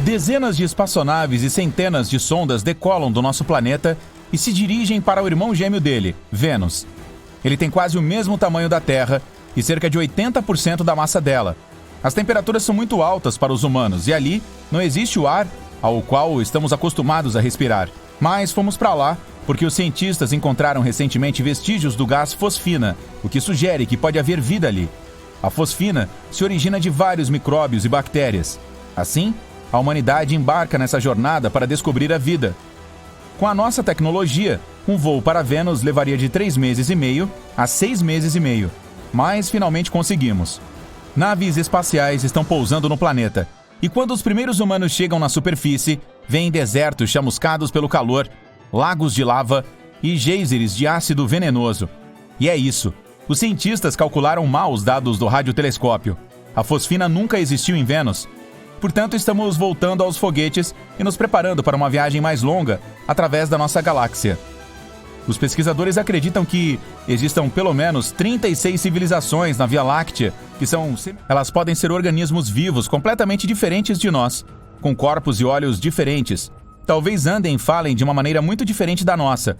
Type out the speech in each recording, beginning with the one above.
Dezenas de espaçonaves e centenas de sondas decolam do nosso planeta e se dirigem para o irmão gêmeo dele, Vênus. Ele tem quase o mesmo tamanho da Terra e cerca de 80% da massa dela. As temperaturas são muito altas para os humanos e ali não existe o ar ao qual estamos acostumados a respirar. Mas fomos para lá porque os cientistas encontraram recentemente vestígios do gás fosfina, o que sugere que pode haver vida ali. A fosfina se origina de vários micróbios e bactérias. Assim, a humanidade embarca nessa jornada para descobrir a vida. Com a nossa tecnologia, um voo para Vênus levaria de 3 meses e meio a 6 meses e meio. Mas finalmente conseguimos. Naves espaciais estão pousando no planeta. E quando os primeiros humanos chegam na superfície, vêm desertos chamuscados pelo calor, lagos de lava e geysers de ácido venenoso. E é isso. Os cientistas calcularam mal os dados do radiotelescópio. A fosfina nunca existiu em Vênus. Portanto, estamos voltando aos foguetes e nos preparando para uma viagem mais longa através da nossa galáxia. Os pesquisadores acreditam que existam pelo menos 36 civilizações na Via Láctea, elas podem ser organismos vivos completamente diferentes de nós, com corpos e olhos diferentes. Talvez andem e falem de uma maneira muito diferente da nossa.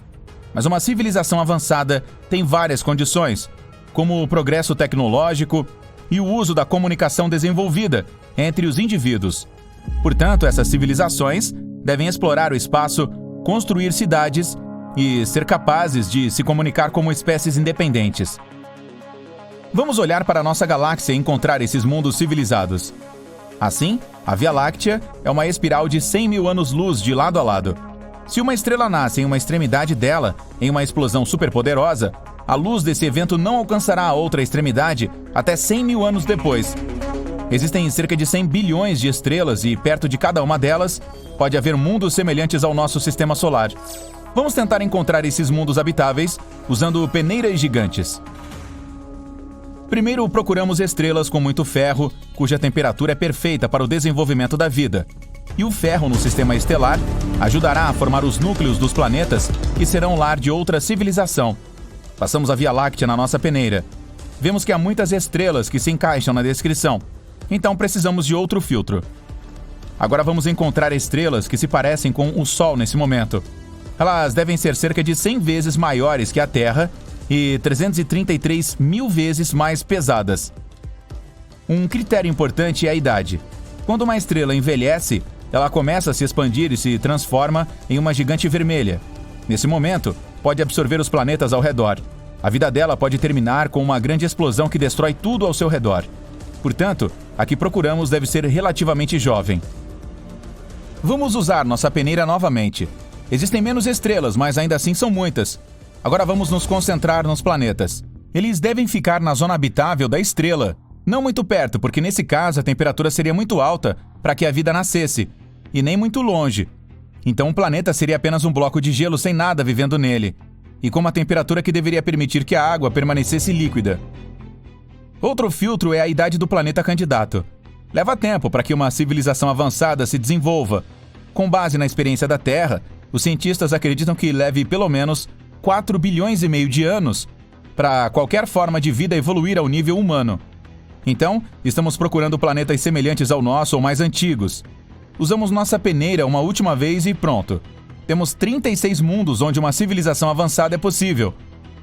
Mas uma civilização avançada tem várias condições, como o progresso tecnológico e o uso da comunicação desenvolvida entre os indivíduos. Portanto, essas civilizações devem explorar o espaço, construir cidades e ser capazes de se comunicar como espécies independentes. Vamos olhar para a nossa galáxia e encontrar esses mundos civilizados. Assim, a Via Láctea é uma espiral de 100 mil anos-luz de lado a lado. Se uma estrela nasce em uma extremidade dela, em uma explosão superpoderosa, a luz desse evento não alcançará a outra extremidade até 100 mil anos depois. Existem cerca de 100 bilhões de estrelas e perto de cada uma delas pode haver mundos semelhantes ao nosso sistema solar. Vamos tentar encontrar esses mundos habitáveis usando peneiras gigantes. Primeiro, procuramos estrelas com muito ferro, cuja temperatura é perfeita para o desenvolvimento da vida. E o ferro no sistema estelar ajudará a formar os núcleos dos planetas que serão lar de outra civilização. Passamos a Via Láctea na nossa peneira. Vemos que há muitas estrelas que se encaixam na descrição, então precisamos de outro filtro. Agora vamos encontrar estrelas que se parecem com o Sol nesse momento. Elas devem ser cerca de 100 vezes maiores que a Terra e 333 mil vezes mais pesadas. Um critério importante é a idade. Quando uma estrela envelhece, ela começa a se expandir e se transforma em uma gigante vermelha. Nesse momento, pode absorver os planetas ao redor. A vida dela pode terminar com uma grande explosão que destrói tudo ao seu redor. Portanto, a que procuramos deve ser relativamente jovem. Vamos usar nossa peneira novamente. Existem menos estrelas, mas ainda assim são muitas. Agora vamos nos concentrar nos planetas. Eles devem ficar na zona habitável da estrela. Não muito perto, porque nesse caso a temperatura seria muito alta para que a vida nascesse, e nem muito longe. Então o planeta seria apenas um bloco de gelo sem nada vivendo nele, e com uma temperatura que deveria permitir que a água permanecesse líquida. Outro filtro é a idade do planeta candidato. Leva tempo para que uma civilização avançada se desenvolva. Com base na experiência da Terra, os cientistas acreditam que leve pelo menos 4 bilhões e meio de anos para qualquer forma de vida evoluir ao nível humano. Então, estamos procurando planetas semelhantes ao nosso ou mais antigos. Usamos nossa peneira uma última vez e pronto. Temos 36 mundos onde uma civilização avançada é possível.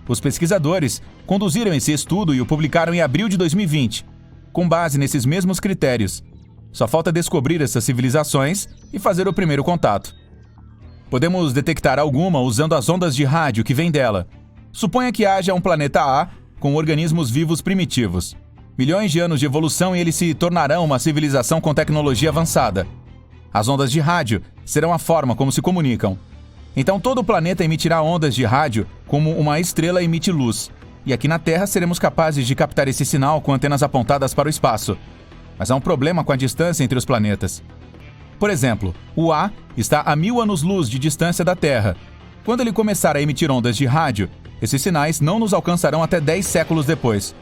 Os pesquisadores conduziram esse estudo e o publicaram em abril de 2020, com base nesses mesmos critérios. Só falta descobrir essas civilizações e fazer o primeiro contato. Podemos detectar alguma usando as ondas de rádio que vêm dela. Suponha que haja um planeta A com organismos vivos primitivos. Milhões de anos de evolução e eles se tornarão uma civilização com tecnologia avançada. As ondas de rádio serão a forma como se comunicam. Então todo o planeta emitirá ondas de rádio como uma estrela emite luz. E aqui na Terra seremos capazes de captar esse sinal com antenas apontadas para o espaço. Mas há um problema com a distância entre os planetas. Por exemplo, o A está a 1000 anos-luz de distância da Terra. Quando ele começar a emitir ondas de rádio, esses sinais não nos alcançarão até 10 séculos depois.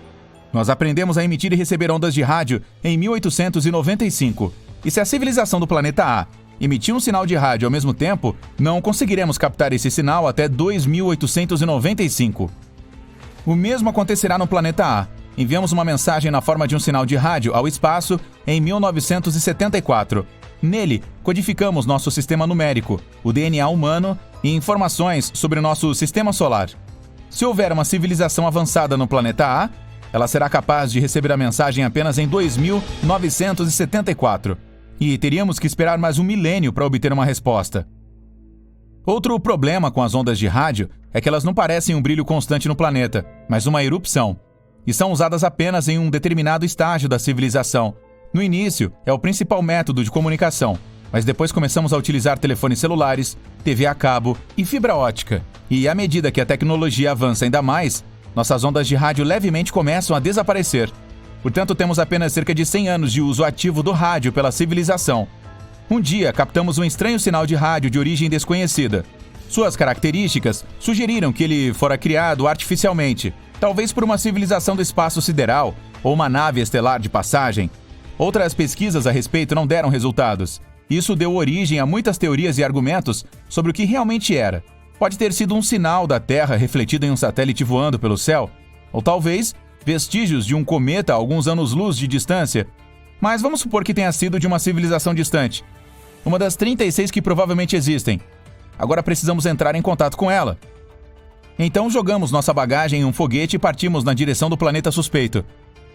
Nós aprendemos a emitir e receber ondas de rádio em 1895. E se a civilização do planeta A emitir um sinal de rádio ao mesmo tempo, não conseguiremos captar esse sinal até 2895. O mesmo acontecerá no planeta A. Enviamos uma mensagem na forma de um sinal de rádio ao espaço em 1974. Nele, codificamos nosso sistema numérico, o DNA humano e informações sobre o nosso sistema solar. Se houver uma civilização avançada no planeta A, ela será capaz de receber a mensagem apenas em 2974. E teríamos que esperar mais um milênio para obter uma resposta. Outro problema com as ondas de rádio é que elas não parecem um brilho constante no planeta, mas uma erupção. E são usadas apenas em um determinado estágio da civilização. No início, é o principal método de comunicação, mas depois começamos a utilizar telefones celulares, TV a cabo e fibra ótica. E à medida que a tecnologia avança ainda mais, nossas ondas de rádio levemente começam a desaparecer. Portanto, temos apenas cerca de 100 anos de uso ativo do rádio pela civilização. Um dia, captamos um estranho sinal de rádio de origem desconhecida. Suas características sugeriram que ele fora criado artificialmente, talvez por uma civilização do espaço sideral ou uma nave estelar de passagem. Outras pesquisas a respeito não deram resultados. Isso deu origem a muitas teorias e argumentos sobre o que realmente era. Pode ter sido um sinal da Terra refletido em um satélite voando pelo céu, ou talvez vestígios de um cometa a alguns anos-luz de distância. Mas vamos supor que tenha sido de uma civilização distante. Uma das 36 que provavelmente existem. Agora precisamos entrar em contato com ela. Então jogamos nossa bagagem em um foguete e partimos na direção do planeta suspeito.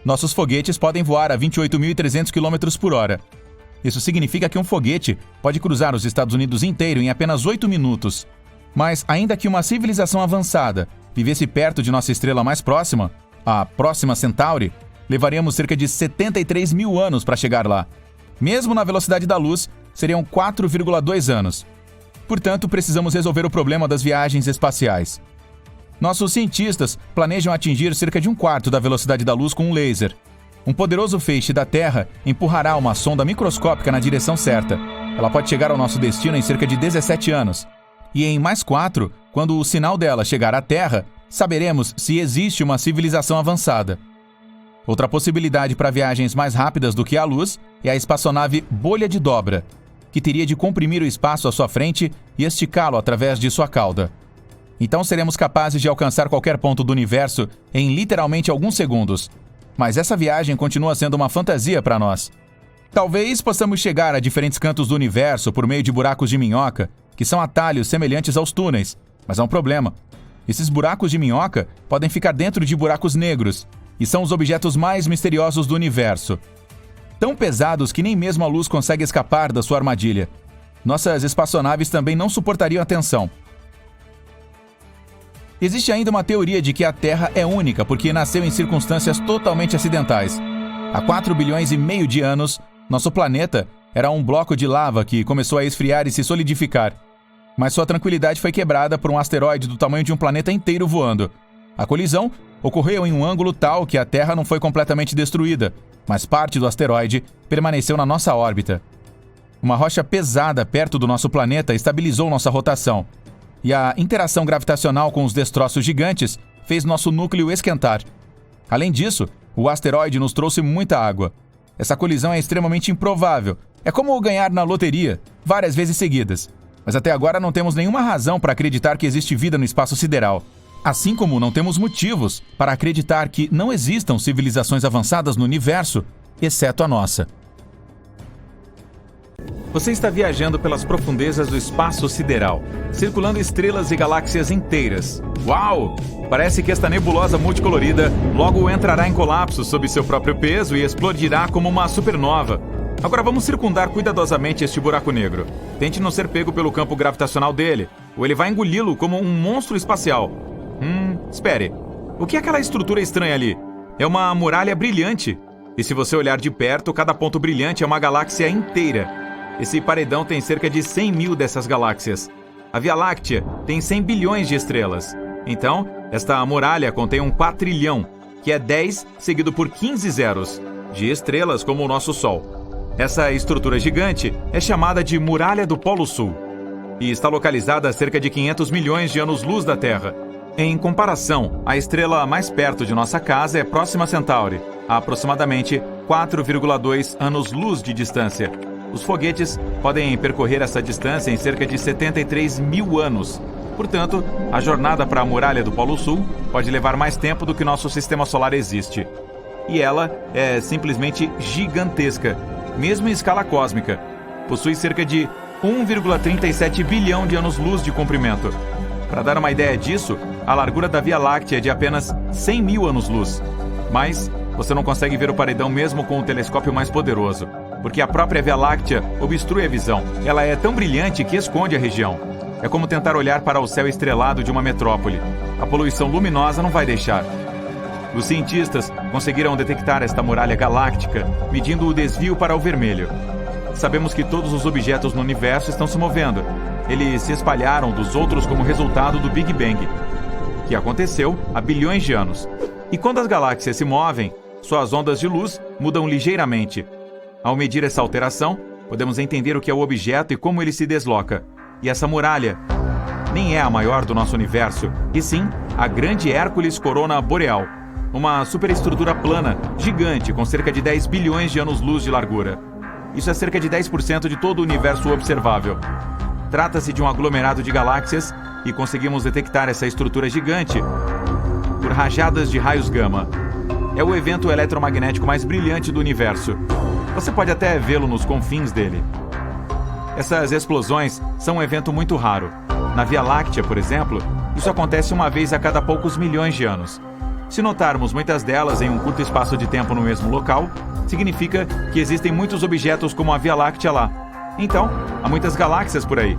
Nossos foguetes podem voar a 28.300 km por hora. Isso significa que um foguete pode cruzar os Estados Unidos inteiro em apenas 8 minutos. Mas ainda que uma civilização avançada vivesse perto de nossa estrela mais próxima, a Próxima Centauri, levaríamos cerca de 73 mil anos para chegar lá. Mesmo na velocidade da luz, seriam 4,2 anos. Portanto, precisamos resolver o problema das viagens espaciais. Nossos cientistas planejam atingir cerca de 1/4 da velocidade da luz com um laser. Um poderoso feixe da Terra empurrará uma sonda microscópica na direção certa. Ela pode chegar ao nosso destino em cerca de 17 anos. E em mais 4, quando o sinal dela chegar à Terra, saberemos se existe uma civilização avançada. Outra possibilidade para viagens mais rápidas do que a luz é a espaçonave Bolha de Dobra, que teria de comprimir o espaço à sua frente e esticá-lo através de sua cauda. Então seremos capazes de alcançar qualquer ponto do universo em literalmente alguns segundos. Mas essa viagem continua sendo uma fantasia para nós. Talvez possamos chegar a diferentes cantos do universo por meio de buracos de minhoca, que são atalhos semelhantes aos túneis. Mas há um problema. Esses buracos de minhoca podem ficar dentro de buracos negros, e são os objetos mais misteriosos do universo. Tão pesados que nem mesmo a luz consegue escapar da sua armadilha. Nossas espaçonaves também não suportariam a tensão. Existe ainda uma teoria de que a Terra é única porque nasceu em circunstâncias totalmente acidentais. Há 4,5 bilhões de anos, nosso planeta era um bloco de lava que começou a esfriar e se solidificar. Mas sua tranquilidade foi quebrada por um asteroide do tamanho de um planeta inteiro voando. A colisão ocorreu em um ângulo tal que a Terra não foi completamente destruída, mas parte do asteroide permaneceu na nossa órbita. Uma rocha pesada perto do nosso planeta estabilizou nossa rotação. E a interação gravitacional com os destroços gigantes fez nosso núcleo esquentar. Além disso, o asteroide nos trouxe muita água. Essa colisão é extremamente improvável. É como ganhar na loteria, várias vezes seguidas. Mas até agora não temos nenhuma razão para acreditar que existe vida no espaço sideral. Assim como não temos motivos para acreditar que não existam civilizações avançadas no universo, exceto a nossa. Você está viajando pelas profundezas do espaço sideral, circulando estrelas e galáxias inteiras. Uau! Parece que esta nebulosa multicolorida logo entrará em colapso sob seu próprio peso e explodirá como uma supernova. Agora vamos circundar cuidadosamente este buraco negro. Tente não ser pego pelo campo gravitacional dele, ou ele vai engoli-lo como um monstro espacial. Espere. O que é aquela estrutura estranha ali? É uma muralha brilhante. E se você olhar de perto, cada ponto brilhante é uma galáxia inteira. Esse paredão tem cerca de 100 mil dessas galáxias. A Via Láctea tem 100 bilhões de estrelas. Então, esta muralha contém um quatrilhão, que é 10 seguido por 15 zeros, de estrelas como o nosso Sol. Essa estrutura gigante é chamada de Muralha do Polo Sul e está localizada a cerca de 500 milhões de anos-luz da Terra. Em comparação, a estrela mais perto de nossa casa é Próxima Centauri, a aproximadamente 4,2 anos-luz de distância. Os foguetes podem percorrer essa distância em cerca de 73 mil anos. Portanto, a jornada para a Muralha do Polo Sul pode levar mais tempo do que nosso sistema solar existe. E ela é simplesmente gigantesca, mesmo em escala cósmica. possui cerca de 1,37 bilhão de anos-luz de comprimento. Para dar uma ideia disso, a largura da Via Láctea é de apenas 100 mil anos-luz. Mas você não consegue ver o paredão mesmo com o telescópio mais poderoso, porque a própria Via Láctea obstrui a visão. Ela é tão brilhante que esconde a região. É como tentar olhar para o céu estrelado de uma metrópole. A poluição luminosa não vai deixar. Os cientistas conseguiram detectar esta muralha galáctica, medindo o desvio para o vermelho. Sabemos que todos os objetos no universo estão se movendo. Eles se espalharam dos outros como resultado do Big Bang, que aconteceu há bilhões de anos. E quando as galáxias se movem, suas ondas de luz mudam ligeiramente. Ao medir essa alteração, podemos entender o que é o objeto e como ele se desloca. E essa muralha nem é a maior do nosso universo, e sim a grande Hércules Corona Boreal, uma superestrutura plana, gigante, com cerca de 10 bilhões de anos-luz de largura. Isso é cerca de 10% de todo o universo observável. Trata-se de um aglomerado de galáxias e conseguimos detectar essa estrutura gigante por rajadas de raios gama. É o evento eletromagnético mais brilhante do universo. Você pode até vê-lo nos confins dele. Essas explosões são um evento muito raro. Na Via Láctea, por exemplo, isso acontece uma vez a cada poucos milhões de anos. Se notarmos muitas delas em um curto espaço de tempo no mesmo local, significa que existem muitos objetos como a Via Láctea lá. Então, há muitas galáxias por aí.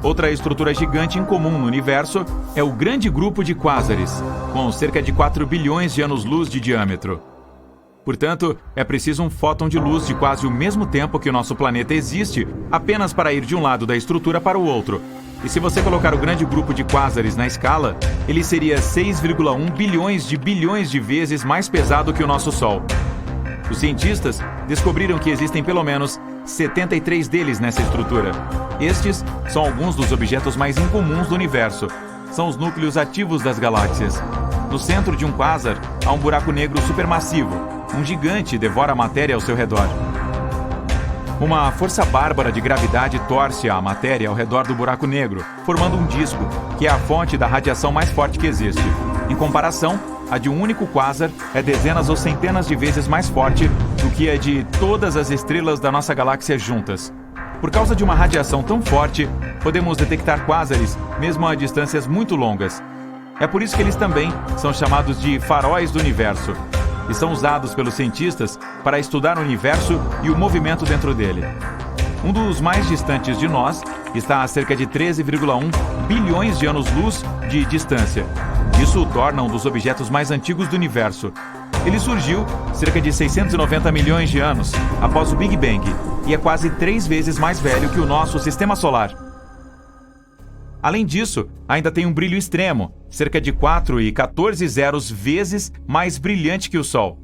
Outra estrutura gigante incomum no universo é o Grande Grupo de Quásares, com cerca de 4 bilhões de anos-luz de diâmetro. Portanto, é preciso um fóton de luz de quase o mesmo tempo que o nosso planeta existe, apenas para ir de um lado da estrutura para o outro. E se você colocar o Grande Grupo de Quásares na escala, ele seria 6,1 bilhões de vezes mais pesado que o nosso Sol. Os cientistas descobriram que existem pelo menos 73 deles nessa estrutura. Estes são alguns dos objetos mais incomuns do universo. São os núcleos ativos das galáxias. No centro de um quasar, há um buraco negro supermassivo. Um gigante devora a matéria ao seu redor. Uma força bárbara de gravidade torce a matéria ao redor do buraco negro, formando um disco, que é a fonte da radiação mais forte que existe. Em comparação, a de um único quasar é dezenas ou centenas de vezes mais forte do que a de todas as estrelas da nossa galáxia juntas. Por causa de uma radiação tão forte, podemos detectar quásares mesmo a distâncias muito longas. É por isso que eles também são chamados de faróis do universo, e são usados pelos cientistas para estudar o universo e o movimento dentro dele. Um dos mais distantes de nós está a cerca de 13,1 bilhões de anos-luz de distância. Isso o torna um dos objetos mais antigos do universo. Ele surgiu cerca de 690 milhões de anos após o Big Bang e é quase 3 vezes mais velho que o nosso Sistema Solar. Além disso, ainda tem um brilho extremo, cerca de 4,14 vezes mais brilhante que o Sol.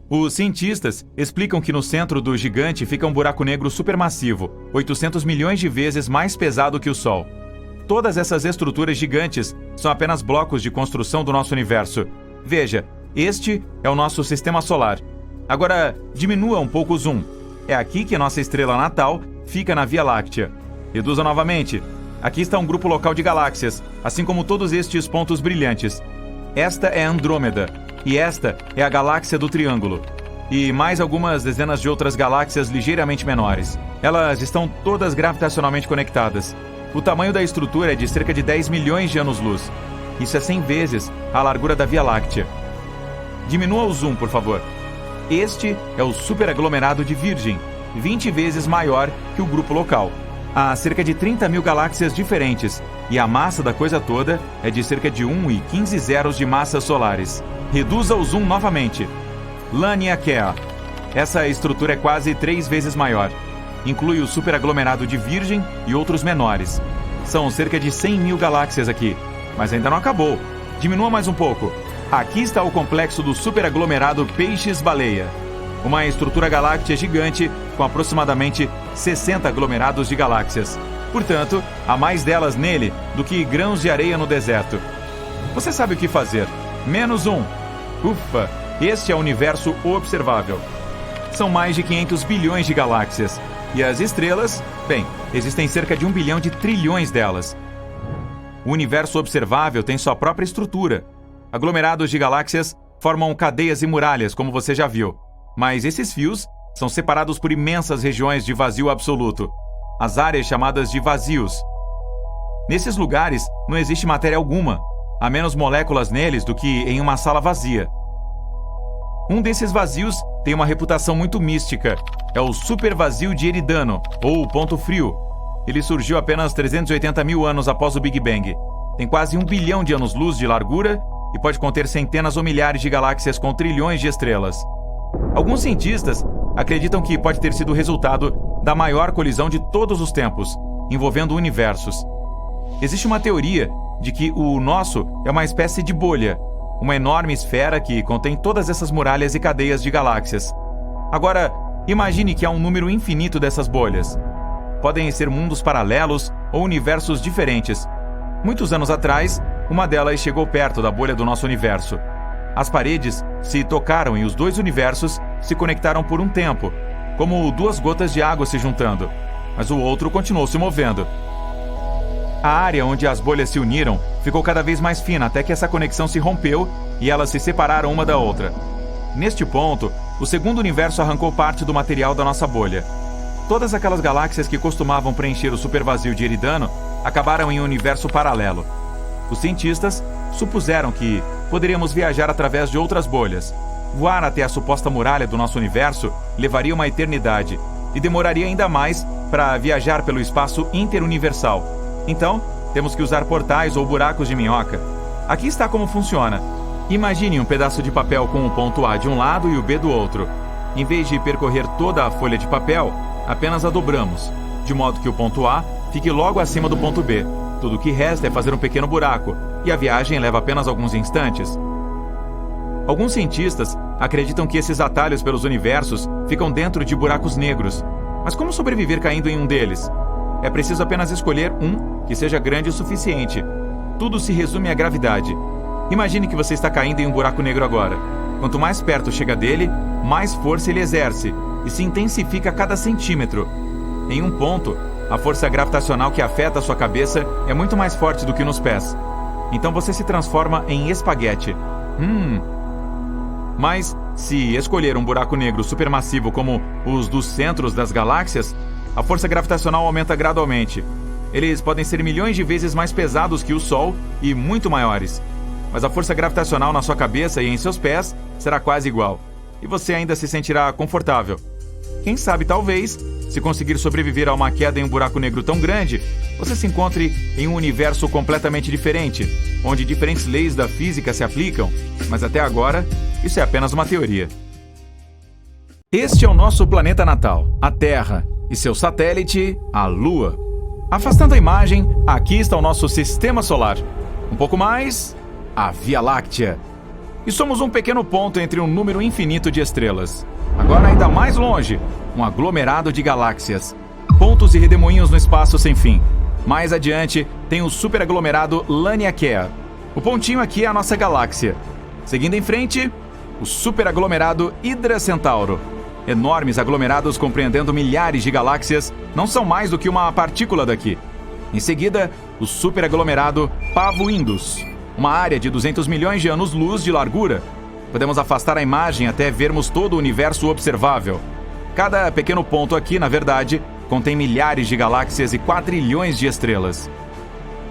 Os cientistas explicam que no centro do gigante fica um buraco negro supermassivo, 800 milhões de vezes mais pesado que o Sol. Todas essas estruturas gigantes são apenas blocos de construção do nosso universo. Veja, este é o nosso Sistema Solar. Agora, diminua um pouco o zoom. É aqui que nossa estrela natal fica na Via Láctea. Reduza novamente. Aqui está um grupo local de galáxias, assim como todos estes pontos brilhantes. Esta é Andrômeda, e esta é a galáxia do Triângulo. E mais algumas dezenas de outras galáxias ligeiramente menores. Elas estão todas gravitacionalmente conectadas. O tamanho da estrutura é de cerca de 10 milhões de anos-luz. Isso é 100 vezes a largura da Via Láctea. Diminua o zoom, por favor. Este é o superaglomerado de Virgem, 20 vezes maior que o grupo local. Há cerca de 30 mil galáxias diferentes, e a massa da coisa toda é de cerca de 1,15 zeros de massas solares. Reduza o zoom novamente. Laniakea. Essa estrutura é quase 3 vezes maior. Inclui o superaglomerado de Virgem e outros menores. São cerca de 100 mil galáxias aqui, mas ainda não acabou. Diminua mais um pouco. Aqui está o complexo do superaglomerado Peixes-Baleia. Uma estrutura galáctea gigante com aproximadamente 60 aglomerados de galáxias. Portanto, há mais delas nele do que grãos de areia no deserto. Você sabe o que fazer. Menos um. Ufa, este é o universo observável. São mais de 500 bilhões de galáxias. E as estrelas? Bem, existem cerca de 1 bilhão de trilhões delas. O universo observável tem sua própria estrutura. Aglomerados de galáxias formam cadeias e muralhas, como você já viu. Mas esses fios são separados por imensas regiões de vazio absoluto. as áreas chamadas de vazios. Nesses lugares não existe matéria alguma, há menos moléculas neles do que em uma sala vazia. Um desses vazios tem uma reputação muito mística, é o supervazio de Eridano, ou o ponto frio. Ele surgiu apenas 380 mil anos após o Big Bang. Tem quase 1 bilhão de anos-luz de largura e pode conter centenas ou milhares de galáxias com trilhões de estrelas. Alguns cientistas acreditam que pode ter sido o resultado da maior colisão de todos os tempos, envolvendo universos. Existe uma teoria de que o nosso é uma espécie de bolha, uma enorme esfera que contém todas essas muralhas e cadeias de galáxias. Agora, imagine que há um número infinito dessas bolhas. Podem ser mundos paralelos ou universos diferentes. Muitos anos atrás, uma delas chegou perto da bolha do nosso universo. As paredes se tocaram e os dois universos se conectaram por um tempo, como duas gotas de água se juntando, mas o outro continuou se movendo. A área onde as bolhas se uniram ficou cada vez mais fina até que essa conexão se rompeu e elas se separaram uma da outra. Neste ponto, o segundo universo arrancou parte do material da nossa bolha. Todas aquelas galáxias que costumavam preencher o supervazio de Eridano acabaram em um universo paralelo. Os cientistas supuseram que poderíamos viajar através de outras bolhas. Voar até a suposta muralha do nosso universo levaria uma eternidade e demoraria ainda mais para viajar pelo espaço interuniversal. Então, temos que usar portais ou buracos de minhoca. Aqui está como funciona. Imagine um pedaço de papel com o ponto A de um lado e o B do outro. Em vez de percorrer toda a folha de papel, apenas a dobramos, de modo que o ponto A fique logo acima do ponto B. Tudo o que resta é fazer um pequeno buraco, e a viagem leva apenas alguns instantes. Alguns cientistas acreditam que esses atalhos pelos universos ficam dentro de buracos negros. Mas como sobreviver caindo em um deles? É preciso apenas escolher um que seja grande o suficiente. Tudo se resume à gravidade. Imagine que você está caindo em um buraco negro agora. Quanto mais perto chega dele, mais força ele exerce, e se intensifica a cada centímetro. Em um ponto, a força gravitacional que afeta a sua cabeça é muito mais forte do que nos pés. Então você se transforma em espaguete. Mas, se escolher um buraco negro supermassivo como os dos centros das galáxias, a força gravitacional aumenta gradualmente. Eles podem ser milhões de vezes mais pesados que o Sol e muito maiores. Mas a força gravitacional na sua cabeça e em seus pés será quase igual. E você ainda se sentirá confortável. Quem sabe, talvez, se conseguir sobreviver a uma queda em um buraco negro tão grande, você se encontre em um universo completamente diferente, onde diferentes leis da física se aplicam, mas até agora, isso é apenas uma teoria. Este é o nosso planeta natal, a Terra, e seu satélite, a Lua. Afastando a imagem, aqui está o nosso Sistema Solar. Um pouco mais, a Via Láctea. E somos um pequeno ponto entre um número infinito de estrelas. Agora ainda mais longe, um aglomerado de galáxias. Pontos e redemoinhos no espaço sem fim. Mais adiante, tem o superaglomerado Laniakea. O pontinho aqui é a nossa galáxia. Seguindo em frente, o superaglomerado Hydra Centauro. Enormes aglomerados compreendendo milhares de galáxias não são mais do que uma partícula daqui. Em seguida, o superaglomerado Pavo Indus, uma área de 200 milhões de anos-luz de largura. Podemos afastar a imagem até vermos todo o universo observável. Cada pequeno ponto aqui, na verdade, contém milhares de galáxias e quadrilhões de estrelas.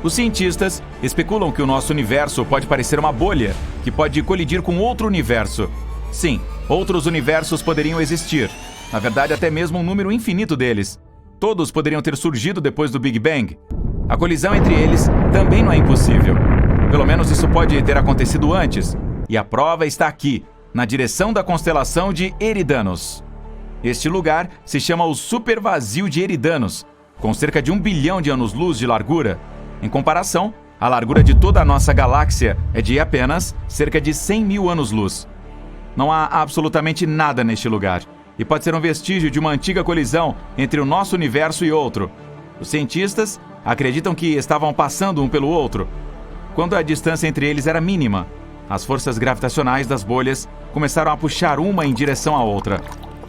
Os cientistas especulam que o nosso universo pode parecer uma bolha, que pode colidir com outro universo. Sim, outros universos poderiam existir. Na verdade, até mesmo um número infinito deles. Todos poderiam ter surgido depois do Big Bang. A colisão entre eles também não é impossível. Pelo menos isso pode ter acontecido antes. E a prova está aqui, na direção da constelação de Eridanos. Este lugar se chama o Supervazio de Eridanos, com cerca de 1 bilhão de anos-luz de largura. Em comparação, a largura de toda a nossa galáxia é de apenas cerca de 100 mil anos-luz. Não há absolutamente nada neste lugar, e pode ser um vestígio de uma antiga colisão entre o nosso universo e outro. Os cientistas acreditam que estavam passando um pelo outro, quando a distância entre eles era mínima. As forças gravitacionais das bolhas começaram a puxar uma em direção à outra,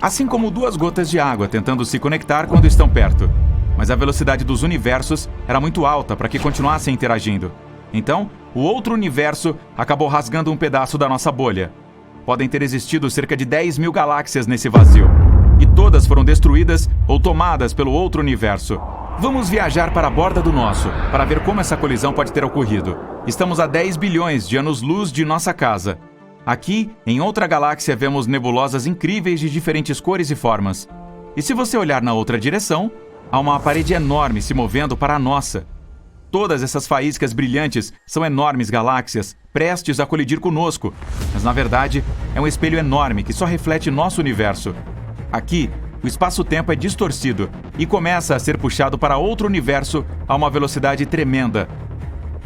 assim como duas gotas de água tentando se conectar quando estão perto. Mas a velocidade dos universos era muito alta para que continuassem interagindo. Então, o outro universo acabou rasgando um pedaço da nossa bolha. Podem ter existido cerca de 10 mil galáxias nesse vazio, e todas foram destruídas ou tomadas pelo outro universo. Vamos viajar para a borda do nosso, para ver como essa colisão pode ter ocorrido. Estamos a 10 bilhões de anos-luz de nossa casa. Aqui, em outra galáxia, vemos nebulosas incríveis de diferentes cores e formas. E se você olhar na outra direção, há uma parede enorme se movendo para a nossa. Todas essas faíscas brilhantes são enormes galáxias, prestes a colidir conosco. Mas, na verdade, é um espelho enorme que só reflete nosso universo. Aqui, o espaço-tempo é distorcido e começa a ser puxado para outro universo a uma velocidade tremenda.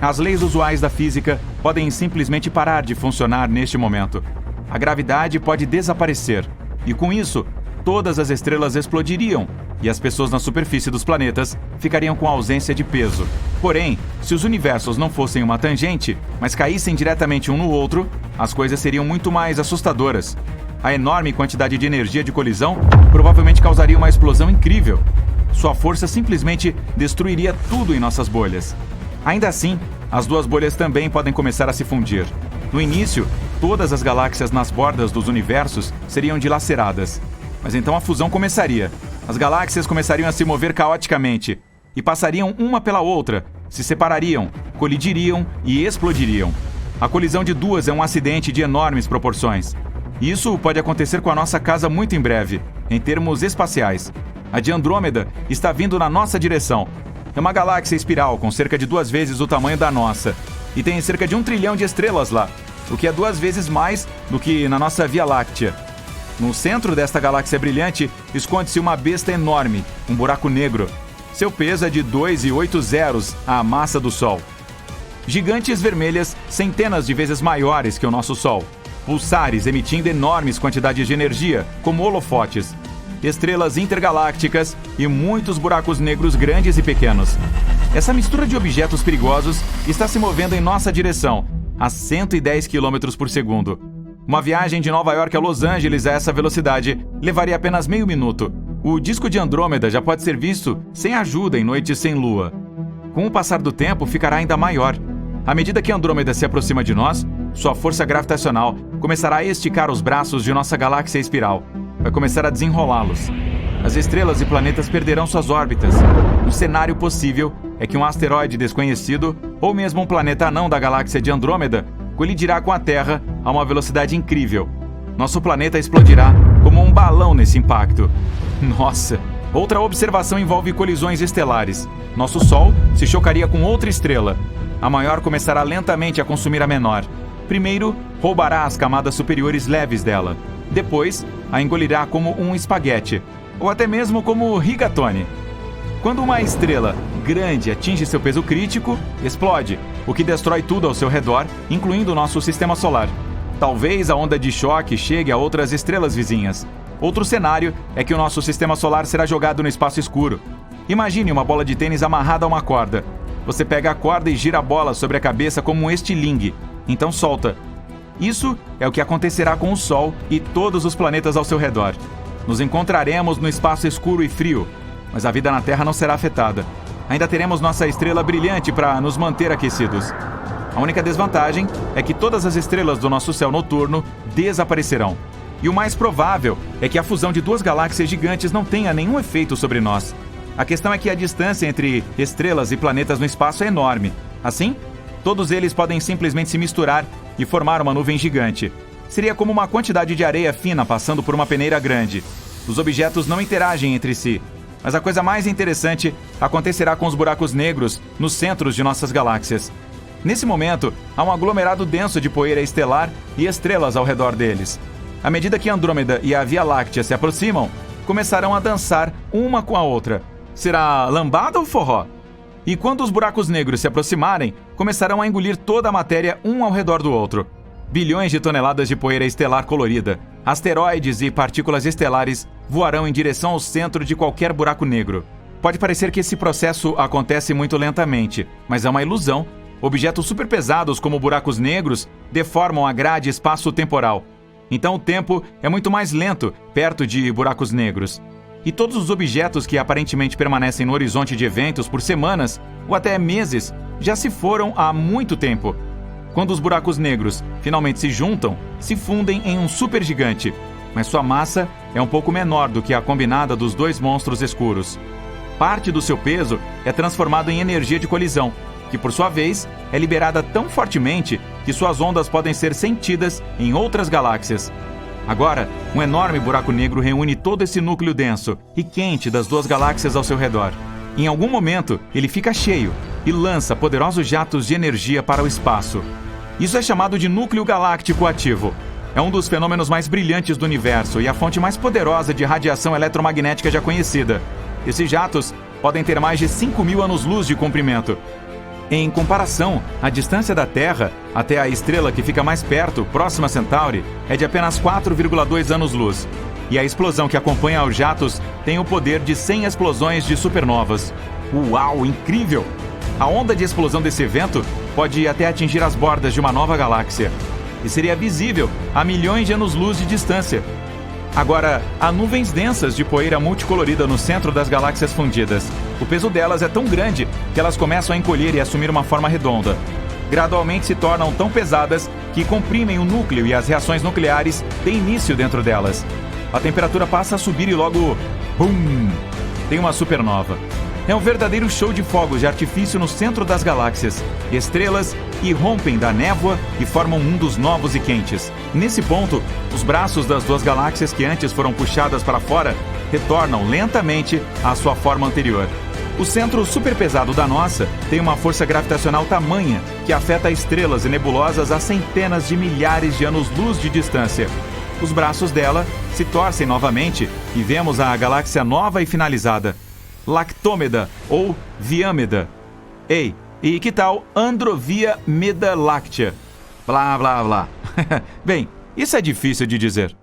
As leis usuais da física podem simplesmente parar de funcionar neste momento. A gravidade pode desaparecer, e com isso, todas as estrelas explodiriam, e as pessoas na superfície dos planetas ficariam com ausência de peso. Porém, se os universos não fossem uma tangente, mas caíssem diretamente um no outro, as coisas seriam muito mais assustadoras. A enorme quantidade de energia de colisão provavelmente causaria uma explosão incrível. Sua força simplesmente destruiria tudo em nossas bolhas. Ainda assim, as duas bolhas também podem começar a se fundir. No início, todas as galáxias nas bordas dos universos seriam dilaceradas. Mas então a fusão começaria. As galáxias começariam a se mover caoticamente e passariam uma pela outra, se separariam, colidiriam e explodiriam. A colisão de duas é um acidente de enormes proporções. Isso pode acontecer com a nossa casa muito em breve, em termos espaciais. A de Andrômeda está vindo na nossa direção. É uma galáxia espiral com cerca de 2 vezes o tamanho da nossa e tem cerca de 1 trilhão de estrelas lá, o que é 2 vezes mais do que na nossa Via Láctea. No centro desta galáxia brilhante, esconde-se uma besta enorme, um buraco negro. Seu peso é de 2,8 zeros a massa do Sol. Gigantes vermelhas, centenas de vezes maiores que o nosso Sol. Pulsares emitindo enormes quantidades de energia, como holofotes. Estrelas intergalácticas e muitos buracos negros grandes e pequenos. Essa mistura de objetos perigosos está se movendo em nossa direção, a 110 km por segundo. Uma viagem de Nova York a Los Angeles a essa velocidade levaria apenas meio minuto. O disco de Andrômeda já pode ser visto sem ajuda em noites sem lua. Com o passar do tempo, ficará ainda maior. À medida que Andrômeda se aproxima de nós, sua força gravitacional começará a esticar os braços de nossa galáxia espiral. Vai começar a desenrolá-los. As estrelas e planetas perderão suas órbitas. Um cenário possível é que um asteroide desconhecido, ou mesmo um planeta anão da galáxia de Andrômeda, colidirá com a Terra a uma velocidade incrível. Nosso planeta explodirá como um balão nesse impacto. Nossa! Outra observação envolve colisões estelares. Nosso Sol se chocaria com outra estrela. A maior começará lentamente a consumir a menor. Primeiro, roubará as camadas superiores leves dela. Depois, a engolirá como um espaguete, ou até mesmo como rigatone. Quando uma estrela grande atinge seu peso crítico, explode, o que destrói tudo ao seu redor, incluindo o nosso sistema solar. Talvez a onda de choque chegue a outras estrelas vizinhas. Outro cenário é que o nosso sistema solar será jogado no espaço escuro. Imagine uma bola de tênis amarrada a uma corda. Você pega a corda e gira a bola sobre a cabeça como um estilingue. Então solta. Isso é o que acontecerá com o Sol e todos os planetas ao seu redor. Nos encontraremos no espaço escuro e frio, mas a vida na Terra não será afetada. Ainda teremos nossa estrela brilhante para nos manter aquecidos. A única desvantagem é que todas as estrelas do nosso céu noturno desaparecerão. E o mais provável é que a fusão de 2 galáxias gigantes não tenha nenhum efeito sobre nós. A questão é que a distância entre estrelas e planetas no espaço é enorme. Assim, todos eles podem simplesmente se misturar e formar uma nuvem gigante. Seria como uma quantidade de areia fina passando por uma peneira grande. Os objetos não interagem entre si. Mas a coisa mais interessante acontecerá com os buracos negros nos centros de nossas galáxias. Nesse momento, há um aglomerado denso de poeira estelar e estrelas ao redor deles. À medida que Andrômeda e a Via Láctea se aproximam, começarão a dançar uma com a outra. Será lambada ou forró? E quando os buracos negros se aproximarem, começarão a engolir toda a matéria um ao redor do outro. Bilhões de toneladas de poeira estelar colorida, asteroides e partículas estelares voarão em direção ao centro de qualquer buraco negro. Pode parecer que esse processo acontece muito lentamente, mas é uma ilusão. Objetos superpesados como buracos negros deformam a grade espaço-temporal. Então o tempo é muito mais lento perto de buracos negros. E todos os objetos que aparentemente permanecem no horizonte de eventos por semanas ou até meses já se foram há muito tempo. Quando os buracos negros finalmente se juntam, se fundem em um supergigante. mas sua massa é um pouco menor do que a combinada dos dois monstros escuros. Parte do seu peso é transformado em energia de colisão, que por sua vez é liberada tão fortemente que suas ondas podem ser sentidas em outras galáxias. Agora, um enorme buraco negro reúne todo esse núcleo denso e quente das duas galáxias ao seu redor. Em algum momento, ele fica cheio e lança poderosos jatos de energia para o espaço. Isso é chamado de núcleo galáctico ativo. É um dos fenômenos mais brilhantes do universo e a fonte mais poderosa de radiação eletromagnética já conhecida. Esses jatos podem ter mais de 5.000 anos-luz de comprimento. Em comparação, a distância da Terra até a estrela que fica mais perto, próxima a Centauri, é de apenas 4,2 anos-luz. E a explosão que acompanha os jatos tem o poder de 100 explosões de supernovas. Uau, incrível! A onda de explosão desse evento pode até atingir as bordas de uma nova galáxia. E seria visível a milhões de anos-luz de distância. Agora, há nuvens densas de poeira multicolorida no centro das galáxias fundidas. O peso delas é tão grande que elas começam a encolher e assumir uma forma redonda. Gradualmente se tornam tão pesadas que comprimem o núcleo e as reações nucleares têm início dentro delas. A temperatura passa a subir e logo... BUM! Tem uma supernova. É um verdadeiro show de fogos de artifício no centro das galáxias. Estrelas irrompem da névoa e formam mundos novos e quentes. Nesse ponto, os braços das duas galáxias que antes foram puxadas para fora retornam lentamente à sua forma anterior. O centro superpesado da nossa tem uma força gravitacional tamanha que afeta estrelas e nebulosas a centenas de milhares de anos-luz de distância. Os braços dela se torcem novamente e vemos a galáxia nova e finalizada. Lactômeda ou Viâmeda. Ei, e que tal Androvia Meda Láctea? Blá, blá, blá. Bem, isso é difícil de dizer.